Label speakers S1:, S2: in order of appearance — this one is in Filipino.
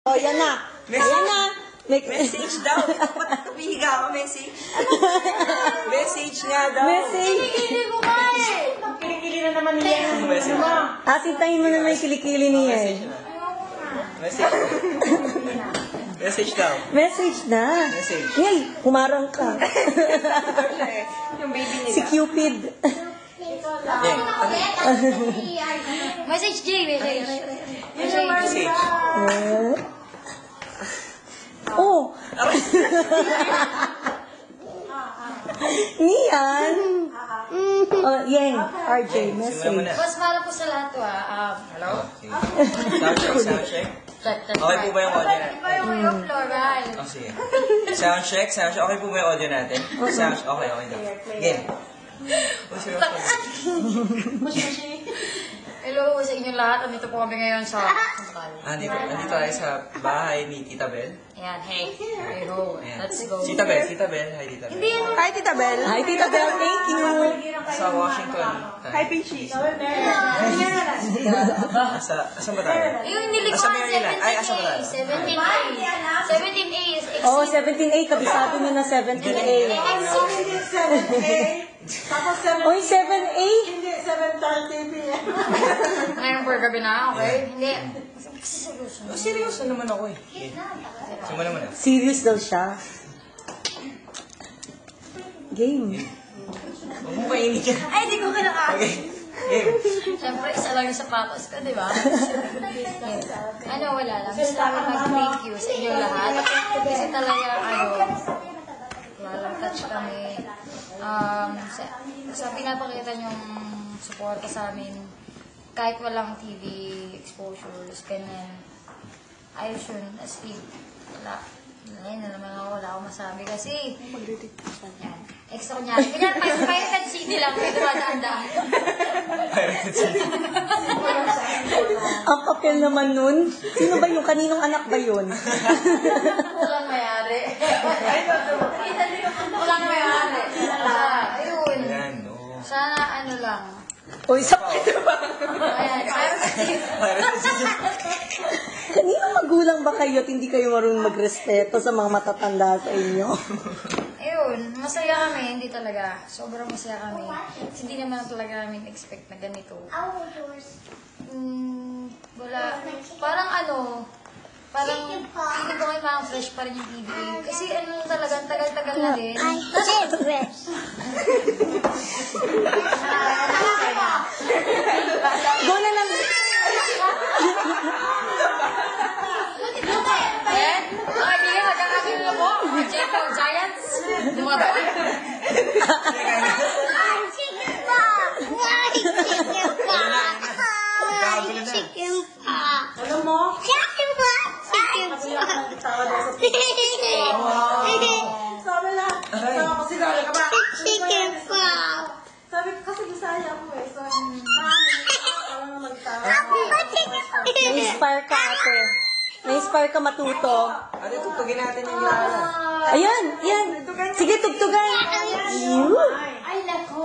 S1: Oh, yan na. Yan na.
S2: Message daw. Ba't tumihiga ako, message? Message nga daw.
S1: Message.
S3: Kilikili mo nga eh.
S1: Kilikili na naman niya.
S2: Message.
S1: Asintahin mo na may kilikili niya.
S2: Message. Message daw.
S1: Message na.
S2: Message.
S1: Ngay, humarang ka.
S2: Yung baby niya.
S1: Si Cupid.
S2: Yeah.
S3: Message J, message.
S2: Message.
S1: Oh. Niyan. Oh, Yeng. RJ,
S2: Simula mo
S1: message.
S2: na.
S3: Mas para po sa lahat to hello?
S2: Sound check, sound check.
S3: Check.
S2: Okay po ba yung audio natin?
S3: Iba yung floral.
S2: Oh, sige. Sound check, sound check. Okay po ba yung audio natin? Sound check. Okay, okay daw. Game. Oh,
S3: Hello sa inyo lahat. Andito po kami ngayon sa Central.
S2: Nandito tayo sa bahay ni Tita Bel.
S3: Ayan, hey. Hello.
S2: Ayan.
S3: Let's go.
S2: Tita Bel. Hi, Tita Bel.
S1: Hi, Tita Bel. Hi, Tita Bel. Thank you.
S2: Sa Washington. Hi,
S1: Pichi.
S2: Saan ba tayo?
S3: Yung
S2: Asa
S3: nilikuan,
S2: Maryland. Ay, asa ba
S3: 17A.
S2: tayo?
S3: 17A. 17A is
S1: Oh, 17A. Kabisado niyo na 17A. Oy, 7A?
S4: Hindi, 7:30 p.m.
S3: Ngayon per gabi na, okay? Hindi. Kasi seryoso.
S2: Oh, seryoso naman ako eh. Okay. Simula mo na.
S1: Serious daw siya. Game.
S2: Huwag mo mainit yan.
S3: Ay, di ko kinakain.
S2: Okay. Game.
S3: Siyempre, isa lang yung sapatos ko, di ba? Ano, wala lang. Gusto namin mag-thank you sa inyo lahat. Kasi talaga, walang touch kami. Sa pinapakita niyong suporta sa amin, kahit walang TV exposures, ganyan. Ayos yun, Steve. Wala. Ngayon na naman ako, wala akong masabi kasi yan. Extra ko niya. Ganyan, pirated CD lang, may dumadaan-daan.
S1: Ang papel naman nun. Sino ba yung kaninong anak ba yun?
S3: Walang mayari. Walang mayari. Ayun.
S2: Ayan, no.
S3: Sana ano lang.
S1: Uy, sa
S3: Ayan.
S1: kaninong magulang ba kayo at hindi kayo marunong magrespeto sa mga matatanda sa inyo?
S3: Ayun. Masaya kami. Hindi talaga. Sobrang masaya kami. Kasi hindi naman talaga namin expect na ganito. Wala. Parang parang feeling ko may mga fresh pa rin yung PBA. Kasi talaga, tagal-tagal na din.
S1: Go na lang.
S3: Eh? Mga kaibigan, magkakabing na po. JPO Giants. Dumabaon.
S4: Alam mo? Sabi na, sama ko sila. Sabi ko kasi Bisaya ako eh. So, parang magtawa.
S1: Na-inspire ka, ate. Na-inspire ka matuto.
S2: Ate, tugtugin natin yung gilala.
S1: Ayan, yan. Sige, tugtugan. You.
S3: Ay, nako.